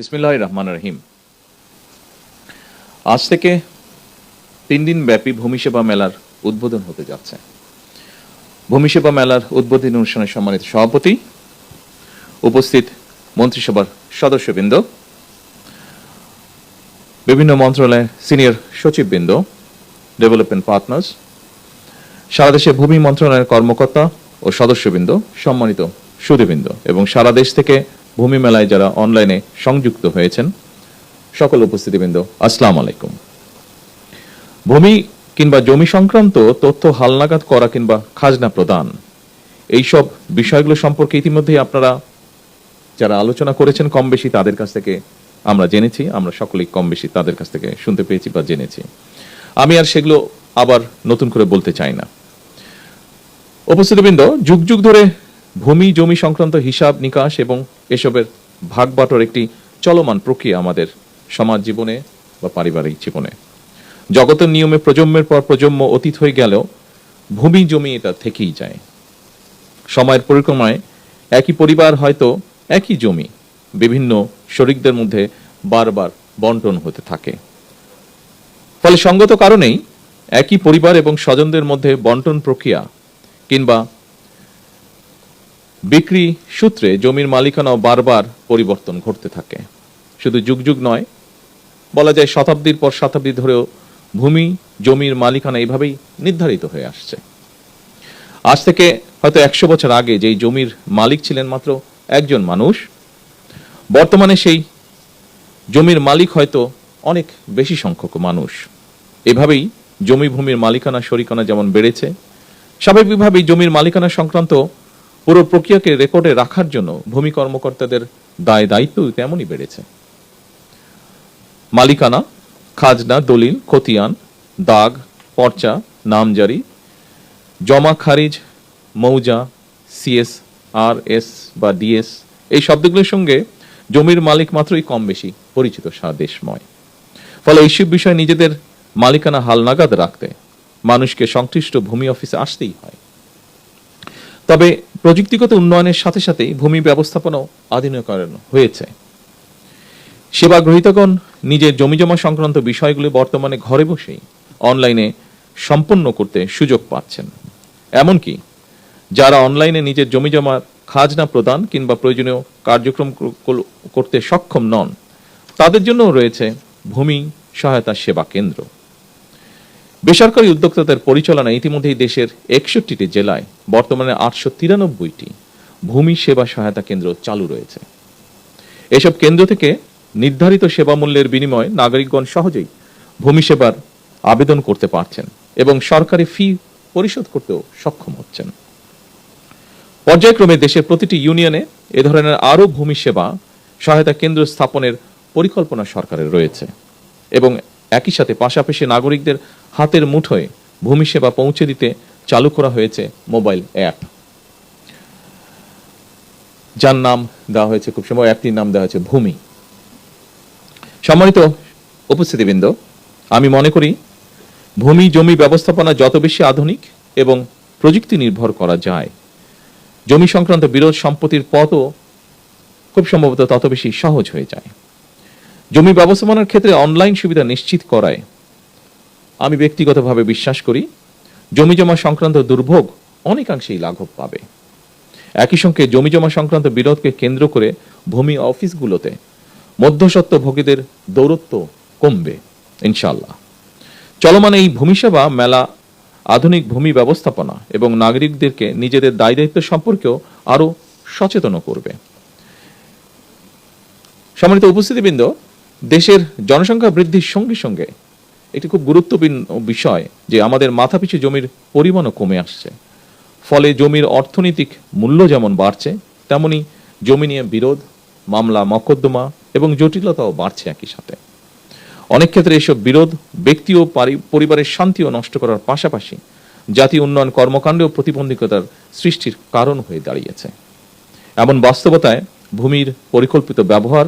বিসমিল্লাহির রহমানির রহিম। আজ থেকে 3 দিন ব্যাপী ভূমি সেবা মেলার উদ্বোধন হতে যাচ্ছে। ভূমি সেবা মেলার উদ্বোধনী অনুষ্ঠানের সম্মানিত সভাপতি, উপস্থিত মন্ত্রিসভার সদস্যবৃন্দ, বিভিন্ন মন্ত্রণালয়ের সিনিয়র সচিববৃন্দ, ডেভেলপমেন্ট পার্টনার্স, সারা দেশে ভূমি মন্ত্রণালয়ের কর্মকর্তা ও সদস্যবৃন্দ, সম্মানিত সুধীবৃন্দ এবং সারা দেশ থেকে ভূমি মেলায় যারা অনলাইনে সংযুক্ত হয়েছেন, সকল উপস্থিতিবৃন্দ, আসসালামু আলাইকুম। ভূমি কিংবা জমি সংক্রান্ত তথ্য হালনাগাদ করা কিংবা খাজনা প্রদান, এইসব বিষয়গুলো সম্পর্কে ইতিমধ্যেই আপনারা যারা আলোচনা করেছেন কম বেশি তাদের কাছ থেকে আমরা জেনেছি, আমরা সকলেই কম বেশি তাদের কাছ থেকে শুনতে পেয়েছি বা জেনেছি। আমি আর সেগুলো আবার নতুন করে বলতে চাই না। উপস্থিতিবৃন্দ, যুগ যুগ ধরে ভূমি জমি সংক্রান্ত হিসাব নিকাশ এবং এসবের ভাগ বাটোয়ার একটি চলমান প্রক্রিয়া আমাদের সমাজ জীবনে বা পারিবারিক জীবনে। জগতের নিয়মে প্রজন্মের পর প্রজন্ম অতীত হয়ে গেলেও ভূমি জমি এটা থেকেই যায়। সময়ের পরিক্রমায় একই পরিবার হয়তো একই জমি বিভিন্ন শরিকদের মধ্যে বারবার বন্টন হতে থাকে। ফলে সঙ্গত কারণেই একই পরিবার এবং স্বজনদের মধ্যে বন্টন প্রক্রিয়া কিংবা বিক্রি সূত্রে জমির মালিকানাও বারবার পরিবর্তন ঘটতে থাকে। শুধু যুগ যুগ নয়, বলা যায় শতাব্দীর পর শতাব্দী ধরেও ভূমি জমির মালিকানা এইভাবেই নির্ধারিত হয়ে আসছে। আজ থেকে হয়তো 100 বছর আগে যেই জমির মালিক ছিলেন মাত্র একজন মানুষ, বর্তমানে সেই জমির মালিক হয়তো অনেক বেশি সংখ্যক মানুষ। এভাবেই জমি ভূমির মালিকানা শরিকানা যেমন বেড়েছে, স্বাভাবিকভাবেই জমির মালিকানা সংক্রান্ত পুরো প্রক্রিয়াকে রেকর্ডে রাখার জন্য ভূমি কর্মকর্তাদের দায় দায়িত্ব তেমনই বেড়েছে। মালিকানা, খাজনা, দলিল, খতিয়ান, দাগ, পর্চা, নামজারি, জমা খারিজ, মৌজা, সিএস, আর এস বা ডিএস, এই শব্দগুলোর সঙ্গে জমির মালিক মাত্রই কম বেশি পরিচিত সারা দেশময়। ফলে এইসব বিষয়ে নিজেদের মালিকানা হালনাগাদ রাখতে মানুষকে সংশ্লিষ্ট ভূমি অফিসে আসতেই হয়। তবে প্রযুক্তিগত উন্নয়নের সাথে সাথেই ভূমি ব্যবস্থাপনাও আধুনিকরণ হয়েছে। সেবা গ্রহীতাগণ নিজের জমিজমা সংক্রান্ত বিষয়গুলি বর্তমানে ঘরে বসেই অনলাইনে সম্পন্ন করতে সুযোগ পাচ্ছেন। এমনকি যারা অনলাইনে নিজের জমিজমার খাজনা প্রদান কিংবা প্রয়োজনীয় কার্যক্রম করতে সক্ষম নন, তাদের জন্য রয়েছে ভূমি সহায়তা সেবা কেন্দ্র। বেসরকারি উদ্যোক্তাদের পরিচালনায় ইতিমধ্যেই দেশের 61টি জেলায় বর্তমানে 893টি ভূমি সেবা সহায়তা কেন্দ্র চালু রয়েছে। এসব কেন্দ্র থেকে নির্ধারিত সেবা মূল্যের বিনিময়ে নাগরিকগণ সহজেই ভূমি সেবার আবেদন করতে পারছেন এবং সরকারি ফি পরিশোধ করতেও সক্ষম হচ্ছেন। পর্যায়ক্রমে দেশের প্রতিটি ইউনিয়নে এ ধরনের আরও ভূমি সেবা সহায়তা কেন্দ্র স্থাপনের পরিকল্পনা সরকারের রয়েছে এবং একই সাথে পাশাপাশি নাগরিকদের হাতের মুঠোয় ভূমি সেবা পৌঁছে দিতে চালু করা হয়েছে মোবাইল অ্যাপ, যার নাম দেওয়া হয়েছে, খুব সময় অ্যাপটির নাম দেওয়া হয়েছে ভূমি। সম্মানিত উপস্থিতিবৃন্দ, আমি মনে করি ভূমি জমি ব্যবস্থাপনা যত বেশি আধুনিক এবং প্রযুক্তি নির্ভর করা যায়, জমি সংক্রান্ত বিরোধ সম্পত্তির পথও খুব সম্ভবত তত বেশি সহজ হয়ে যায়। জমি ব্যবস্থাপনার ক্ষেত্রে অনলাইন সুবিধা নিশ্চিত করায় আমি ব্যক্তিগতভাবে বিশ্বাস করি জমিজমা সংক্রান্ত দুর্ভোগ অনেকাংশেই লাঘব পাবে। একই সঙ্গে জমিজমা সংক্রান্ত বিরোধকে কেন্দ্র করে ভূমি অফিসগুলোতে মধ্যস্বত্বভোগীদের দৌরত্ব কমবে ইনশাআল্লাহ। চলমান এই ভূমি সেবা মেলা আধুনিক ভূমি ব্যবস্থাপনা এবং নাগরিকদেরকে নিজেদের দায় দায়িত্ব সম্পর্কেও আরো সচেতন করবে। সম্মানিত উপস্থিতিবৃন্দ, দেশের জনসংখ্যা বৃদ্ধির সঙ্গে সঙ্গে একটি খুব গুরুত্বপূর্ণ বিষয় যে আমাদের মাথাপিছু জমির পরিমাণও কমে আসছে। ফলে জমির অর্থনৈতিক মূল্য যেমন বাড়ছে, তেমনি জমি নিয়ে বিরোধ, মামলা মকদ্দমা এবং জটিলতাও বাড়ছে একই সাথে। অনেক ক্ষেত্রে এসব বিরোধ ব্যক্তি ও পরিবারের শান্তিও নষ্ট করার পাশাপাশি জাতীয় উন্নয়ন কর্মকাণ্ডেও প্রতিবন্ধকতার সৃষ্টির কারণ হয়ে দাঁড়িয়েছে। এমন বাস্তবতায় ভূমির পরিকল্পিত ব্যবহার,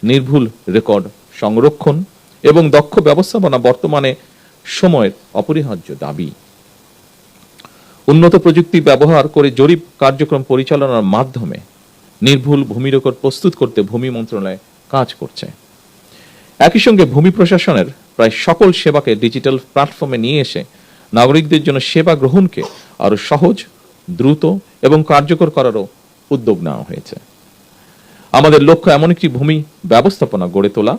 নির্ভুল রেকর্ড সংরক্ষণ এবং দক্ষ ব্যবস্থাপনা বর্তমানে সময়ের অপরিহার্য দাবি। উন্নত প্রযুক্তি ব্যবহার করে জরিপ কার্যক্রম পরিচালনার মাধ্যমে নির্ভুল ভূমি রেকর্ড প্রস্তুত করতে ভূমি মন্ত্রণালয় কাজ করছে। একই সঙ্গে ভূমি প্রশাসনের প্রায় সকল সেবাকে ডিজিটাল প্ল্যাটফর্মে নিয়ে এসে নাগরিকদের জন্য সেবা গ্রহণকে আরো সহজ, দ্রুত এবং কার্যকর করারও উদ্যোগ নেওয়া হয়েছে। আমাদের লক্ষ্য এমন একটি ভূমি ব্যবস্থাপনা গড়ে তোলা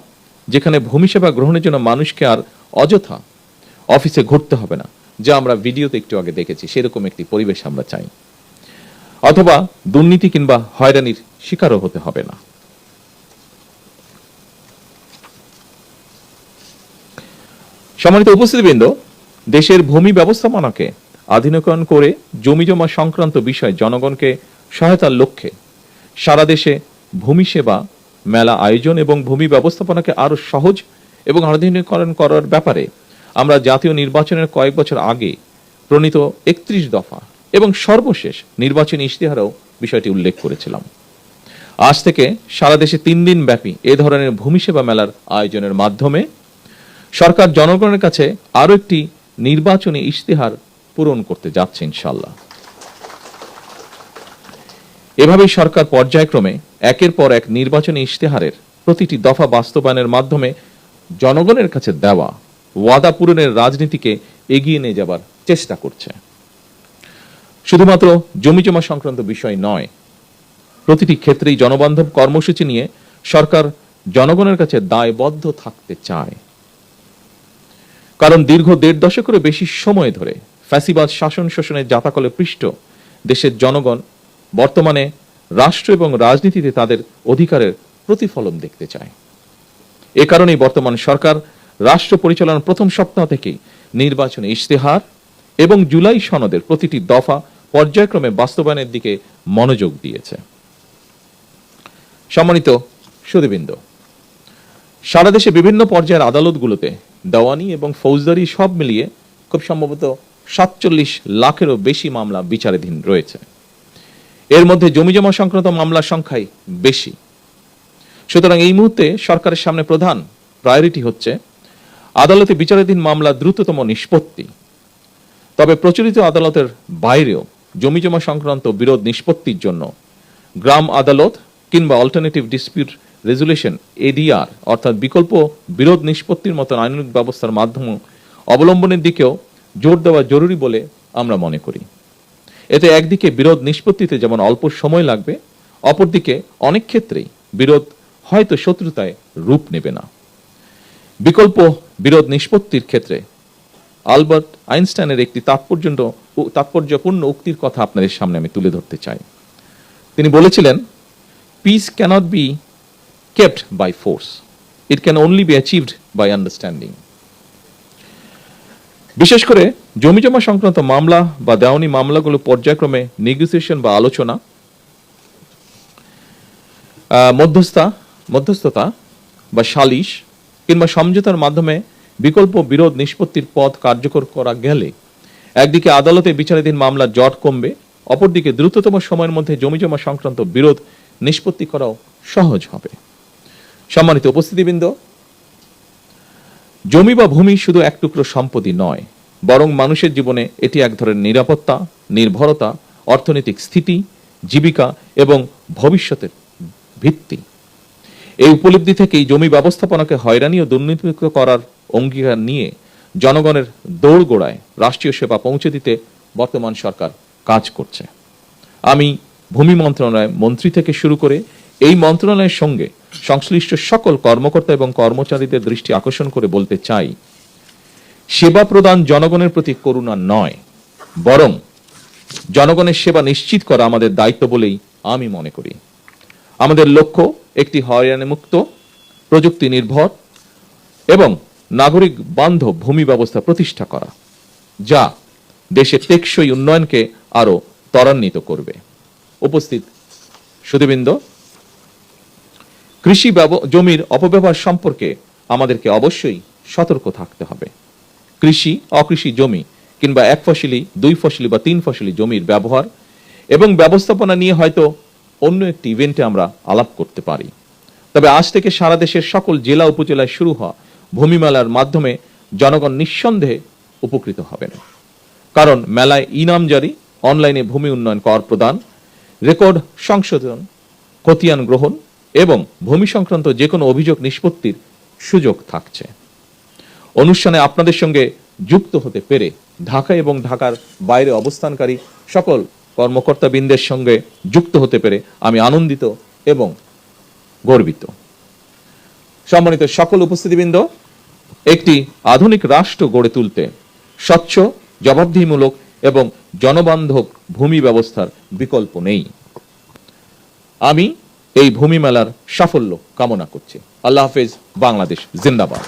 যেখানে ভূমি সেবা গ্রহণের জন্য মানুষকে আর অযথা অফিসে ঘুরতে হবে না, যা আমরা ভিডিওতে একটু আগে দেখেছি। সেরকম একটি পরিবেশ আমরা চাই, অথবা দুর্নীতি কিংবা হয়রানির শিকারও হতে হবে না। সম্মানিত উপস্থিতিবৃন্দ, দেশের ভূমি ব্যবস্থাপনাকে আধুনিকায়ন করে জমি জমা সংক্রান্ত বিষয়ে জনগণকে সহায়তার লক্ষ্যে সারা দেশে ভূমি সেবা মেলা আয়োজন এবং ভূমি ব্যবস্থাপনাকে আরো সহজ এবং আধুনিকীকরণ করার ব্যাপারে আমরা জাতীয় নির্বাচনের কয়েক বছর আগে প্রণীত 31 দফা এবং সর্বশেষ নির্বাচনী ইশতেহারেও বিষয়টি উল্লেখ করেছিলাম। আজ থেকে সারা দেশে 3 দিন ব্যাপী এ ধরনের ভূমি সেবা মেলার আয়োজনের মাধ্যমে সরকার জনগণের কাছে আরো একটি নির্বাচনী ইশতেহার পূরণ করতে যাচ্ছে ইনশাআল্লাহ। এভাবেই সরকার পর্যায়ক্রমে একের পর এক নির্বাচনী ইশতেহারের প্রতিটি দফা বাস্তবায়নের মাধ্যমে জনগণের কাছে দেওয়া ওয়াদা পূরণের রাজনীতিকে এগিয়ে নিয়ে যাবার চেষ্টা করছে। শুধুমাত্র জমি জমা সংক্রান্ত বিষয় নয়, প্রতিটি ক্ষেত্রেই জনবান্ধব কর্মসূচি নিয়ে সরকার জনগণের কাছে দায়বদ্ধ থাকতে চায়। কারণ দীর্ঘ 1.5 দশকেরও বেশি সময় ধরে ফ্যাসিবাদ শাসন শোষণের জাতাকলে পৃষ্ঠ দেশের জনগণ বর্তমানে রাষ্ট্র এবং রাজনীতিতে তাদের অধিকারের প্রতিফলন দেখতে চায়। এ কারণেই বর্তমান সরকার রাষ্ট্র পরিচালনার প্রথম সপ্তাহ থেকেই নির্বাচনী ইশতেহার এবং জুলাই সনদের প্রতিটি দফা পর্যায়ক্রমে বাস্তবায়নের দিকে মনোযোগ দিয়েছে। সম্মানিত সুধীবৃন্দ, সারা দেশে বিভিন্ন পর্যায়ের আদালতগুলোতে দেওয়ানি এবং ফৌজদারি সব মিলিয়ে খুব সম্ভবত 47 লাখেরও বেশি মামলা বিচারাধীন রয়েছে। এর মধ্যে জমিজমা সংক্রান্ত মামলার সংখ্যাই বেশি। সুতরাং এই মুহূর্তে সরকারের সামনে প্রধান প্রায়োরিটি হচ্ছে আদালতে বিচারাধীন মামলা দ্রুততম নিষ্পত্তি। তবে প্রচলিত আদালতের বাইরেও জমিজমা সংক্রান্ত বিরোধ নিষ্পত্তির জন্য গ্রাম আদালত কিংবা অল্টারনেটিভ ডিসপিউট রেজুলেশন এডিআর অর্থাৎ বিকল্প বিরোধ নিষ্পত্তির মতো আইনানুগ ব্যবস্থার মাধ্যম অবলম্বনের দিকেও জোর দেওয়া জরুরি বলে আমরা মনে করি। এতে একদিকে বিরোধ নিষ্পত্তিতে যেমন অল্প সময় লাগবে, অপরদিকে অনেক ক্ষেত্রেই বিরোধ হয়তো শত্রুতায় রূপ নেবে না। বিকল্প বিরোধ নিষ্পত্তির ক্ষেত্রে আলবার্ট আইনস্টাইনের একটি তাৎপর্যপূর্ণ উক্তির কথা আপনাদের সামনে আমি তুলে ধরতে চাই। তিনি বলেছিলেন, peace cannot be kept by force. It can only be achieved by understanding. বিশেষ করে জমিজমা সংক্রান্ত মামলা বা দেওয়ানি মামলাগুলো পর্যায়ক্রমে নেগোসিয়েশন বা আলোচনা, মধ্যস্থতা বা সালিশ কিংবা সমঝোতার মাধ্যমে বিকল্প বিরোধ নিষ্পত্তির পথ কার্যকর করা গেলে একদিকে আদালতে বিচারাধীন মামলার জট কমবে, অপরদিকে দ্রুততম সময়ের মধ্যে জমিজমা সংক্রান্ত বিরোধ নিষ্পত্তি করাও সহজ হবে। সম্মানিত উপস্থিতিবৃন্দ, জমি বা ভূমি শুধু এক টুকরো সম্পত্তি নয়, বরং মানুষের জীবনে এটি এক ধরনের নিরাপত্তা, নির্ভরতা, অর্থনৈতিক স্থিতি, জীবিকা এবং ভবিষ্যতের ভিত্তি। এই উপলব্ধি থেকেই জমি ব্যবস্থাপনাকে হয়রানি ও দুর্নীতিমুক্ত করার অঙ্গীকার নিয়ে জনগণের দোরগোড়ায় রাষ্ট্রীয় সেবা পৌঁছে দিতে বর্তমান সরকার কাজ করছে। আমি ভূমি মন্ত্রণালয় মন্ত্রী থেকে শুরু করে এই মন্ত্রণালয়ের সঙ্গে সংশ্লিষ্ট সকল কর্মকর্তা এবং কর্মচারীদের দৃষ্টি আকর্ষণ করে বলতে চাই, সেবা প্রদান জনগণের প্রতি করুণা নয়, বরং জনগণের সেবা নিশ্চিত করা আমাদের দায়িত্ব বলেই আমি মনে করি। আমাদের লক্ষ্য একটি হয়রানিমুক্ত, প্রযুক্তি নির্ভর এবং নাগরিক বান্ধব ভূমি ব্যবস্থা প্রতিষ্ঠা করা, যা দেশের টেকসই উন্নয়নকে আরো ত্বরান্বিত করবে। উপস্থিত সুধীবৃন্দ, কৃষি জমির অপব্যবহার সম্পর্কে আমাদেরকে অবশ্যই সতর্ক থাকতে হবে। কৃষি, অকৃষি জমি কিংবা এক ফসলি, 2 ফসলি বা 3 ফসলি জমির ব্যবহার এবং ব্যবস্থাপনা নিয়ে হয়তো অন্য একটি ইভেন্টে আমরা আলাপ করতে পারি। তবে আজ থেকে সারা দেশের সকল জেলা উপজেলায় শুরু হওয়া ভূমি মেলার মাধ্যমে জনগণ নিঃসন্দেহে উপকৃত হবেন। কারণ মেলায় ইনামজারি, অনলাইনে ভূমি উন্নয়ন কর প্রদান, রেকর্ড সংশোধন, খতিয়ান গ্রহণ এবং ভূমি সংক্রান্ত যে কোনো অভিযোগ নিষ্পত্তির সুযোগ থাকছে। অনুষ্ঠানে আপনাদের সঙ্গে যুক্ত হতে পেরে ঢাকা এবং ঢাকার বাইরে অবস্থানকারী সকল কর্মকর্তাবৃন্দের সঙ্গে যুক্ত হতে পেরে আমি আনন্দিত এবং গর্বিত। সম্মানিত সকল উপস্থিতিবৃন্দ, একটি আধুনিক রাষ্ট্র গড়ে তুলতে স্বচ্ছ, জবাবদিহিমূলক এবং জনবান্ধব ভূমি ব্যবস্থার বিকল্প নেই। আমি এই ভূমি মেলার সাফল্য কামনা করছি। আল্লাহ হাফেজ। বাংলাদেশ জিন্দাবাদ।